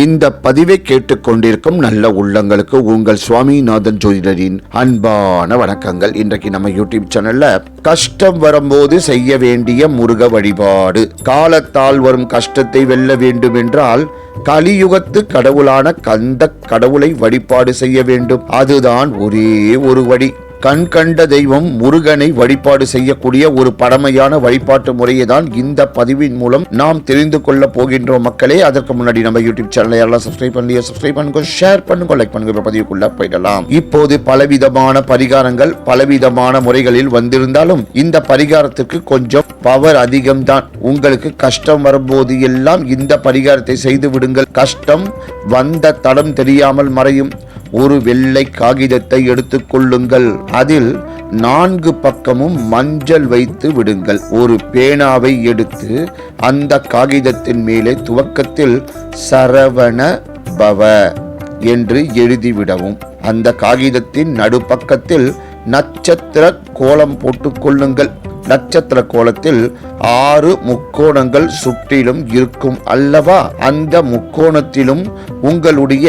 இந்த பதிவை கேட்டுக்கொண்டிருக்கும் நல்ல உள்ளங்களுக்கு உங்கள் சுவாமிநாதன் ஜோதிடரின் அன்பான வணக்கங்கள். இன்றைக்கு நம்ம யூடியூப் சேனல்ல கஷ்டம் வரும்போது செய்ய வேண்டிய முருக வழிபாடு. காலத்தால் வரும் கஷ்டத்தை வெல்ல வேண்டும் என்றால் கலியுகத்து கடவுளான கந்த கடவுளை வழிபாடு செய்ய வேண்டும். அதுதான் ஒரே ஒரு வழி. கண் கண்ட தெய்வம் முருகனை வழிபாடு செய்யக்கூடிய ஒரு பழமையான வழிபாட்டு முறையை தான் இந்த பதிவின் மூலம் நாம் தெரிந்து கொள்ள போகின்றோம் மக்களே. அதற்கு முன்னாடி நம்ம யூடியூப் சேனலை எல்லாம் சப்ஸ்கிரைப் பண்ணுங்க, ஷேர் பண்ணுங்க, லைக் பண்ணுங்க. பதிவுக்குள்ள போயிடலாம். இப்போது பலவிதமான பரிகாரங்கள் பலவிதமான முறைகளில் வந்திருந்தாலும் இந்த பரிகாரத்துக்கு கொஞ்சம் பவர் அதிகம்தான். உங்களுக்கு கஷ்டம் வரும்போது எல்லாம் இந்த பரிகாரத்தை செய்து விடுங்கள். கஷ்டம் வந்த தடம் தெரியாமல் மறையும். ஒரு வெள்ளை காகிதத்தை எடுத்துக் கொள்ளுங்கள். அதில் 4 பக்கமும் மஞ்சள் வைத்து விடுங்கள். ஒரு பேனாவை எடுத்து அந்த காகிதத்தின் மேலே துவக்கத்தில் சரவண பவ என்று எழுதிவிடவும். அந்த காகிதத்தின் நடுப்பக்கத்தில் நட்சத்திர கோலம் போட்டுக் கொள்ளுங்கள். நட்சத்திர கோலத்தில் 6 முக்கோணங்கள் சுற்றிலும் இருக்கும் அல்லவா? அந்த முக்கோணத்திலும் உங்களுடைய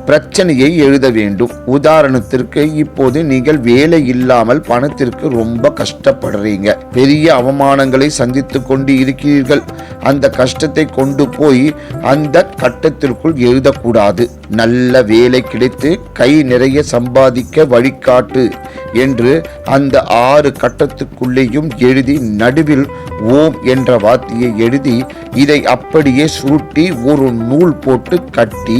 பிரச்சனையை எழுத வேண்டும். உதாரணத்திற்கு, இப்போது நீங்கள் வேலை இல்லாமல் பணத்திற்கு ரொம்ப கஷ்டப்படுறீங்க. பெரிய அவமானங்களை சந்தித்து கொண்டு இருக்கிறீர்கள். அந்த கஷ்டத்தை கொண்டு போய் அந்த கட்டத்திற்குள் எழுதக்கூடாது. நல்ல வேலை கிடைத்து கை நிறைய சம்பாதிக்க வழிகாட்டு என்று அந்த 6 கட்டத்துக்குள்ளேயும் எழுதி நடுவில் ஓம் என்ற வார்த்தையை எழுதி இதை அப்படியே சுருட்டி ஒரு நூல் போட்டு கட்டி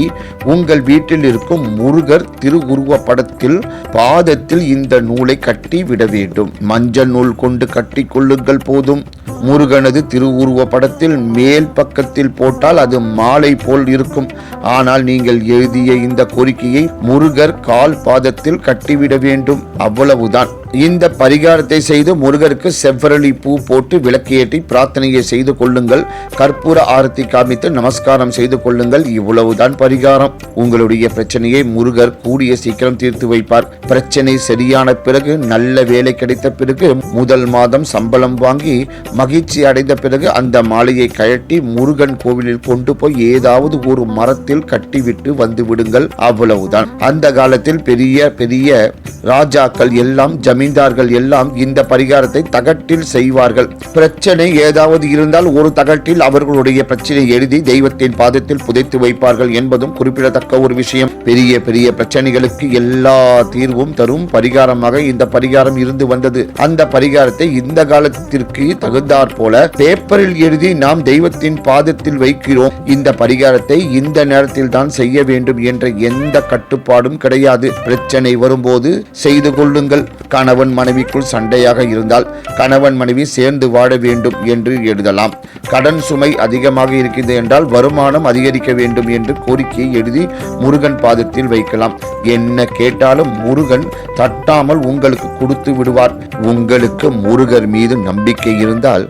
உங்கள் வீட்டில் இருக்கும் முருகர் திருவுருவ படத்தில் பாதத்தில் இந்த நூலை கட்டி விட வேண்டும். மஞ்சள் நூல் கொண்டு கட்டி கொள்ளுங்கள் போதும். முருகனது திருவுருவ படத்தில் மேல் பக்கத்தில் போட்டால் அது மாலை போல் இருக்கும். ஆனால் நீங்கள் எழுதிய இந்த கோரிக்கையை முருகர் கால் பாதத்தில் கட்டிவிட வேண்டும். அவ்வளவுதான். இந்த பரிகாரத்தை செய்து முருகருக்கு செவ்வரளி பூ போட்டு விளக்கேற்றி பிரார்த்தனையை செய்து கொள்ளுங்கள். கற்பூர ஆரத்தி காமித்து நமஸ்காரம் செய்து கொள்ளுங்கள். இவ்வளவுதான் பரிகாரம். உங்களுடைய பிரச்சனையை முருகர் கூடிய சீக்கிரம் தீர்த்து வைப்பார். பிரச்சனை சரியான பிறகு, நல்ல வேலை கிடைத்த பிறகு, முதல் மாதம் சம்பளம் வாங்கி மகிழ்ச்சி அடைந்த பிறகு அந்த மாலையை கழட்டி முருகன் கோவிலில் கொண்டு போய் ஏதாவது ஒரு மரத்தில் கட்டிவிட்டு வந்து விடுங்கள். அவ்வளவுதான். அந்த காலத்தில் பெரிய பெரிய ராஜாக்கள் எல்லாம் ஜமீன்தார்கள் எல்லாம் இந்த பரிகாரத்தை தகட்டில் செய்வார்கள். பிரச்சனை ஏதாவது இருந்தால் ஒரு தகட்டில் அவர்களுடைய பிரச்சனை எழுதி தெய்வத்தின் பாதத்தில் புதைத்து வைப்பார்கள் என்பதும் குறிப்பிடத்தக்க ஒரு விஷயம். பெரிய பெரிய பிரச்சனைகளுக்கு எல்லா தீர்வும் தரும் பரிகாரமாக இந்த பரிகாரம் இருந்து வந்தது. அந்த பரிகாரத்தை இந்த காலத்திற்கு தகுந்தாற் போல பேப்பரில் எழுதி நாம் தெய்வத்தின் பாதத்தில் வைக்கிறோம். இந்த பரிகாரத்தை இந்த நேரத்தில் தான் செய்ய வேண்டும் என்ற எந்த கட்டுப்பாடும் கிடையாது. பிரச்சனை வரும்போது செய்து கொள்ளுங்கள். கணவன் மனைவிக்குள் சண்டையாக இருந்தால் கணவன் மனைவி சேர்ந்து வாழ வேண்டும் என்று எழுதலாம். கடன் சுமை அதிகமாக இருக்கிறது என்றால் வருமானம் அதிகரிக்க வேண்டும் என்று கோரிக்கையை எழுதி முருகன் பாதத்தில் வைக்கலாம். என்ன கேட்டாலும் முருகன் தட்டாமல் உங்களுக்கு கொடுத்து விடுவார். உங்களுக்கு முருகர் மீது நம்பிக்கை இருந்தால்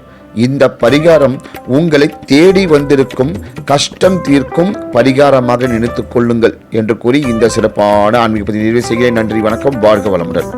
இந்த பரிகாரம் உங்களை தேடி வந்திருக்கும் கஷ்டம் தீர்க்கும் பரிகாரமாக நினைத்துக் கொள்ளுங்கள் என்று கூறி இந்த சிறப்பான ஆன்மீக பதிவை நிறைவு செய்கிறேன். நன்றி, வணக்கம், வாழ்க வளமுடன்.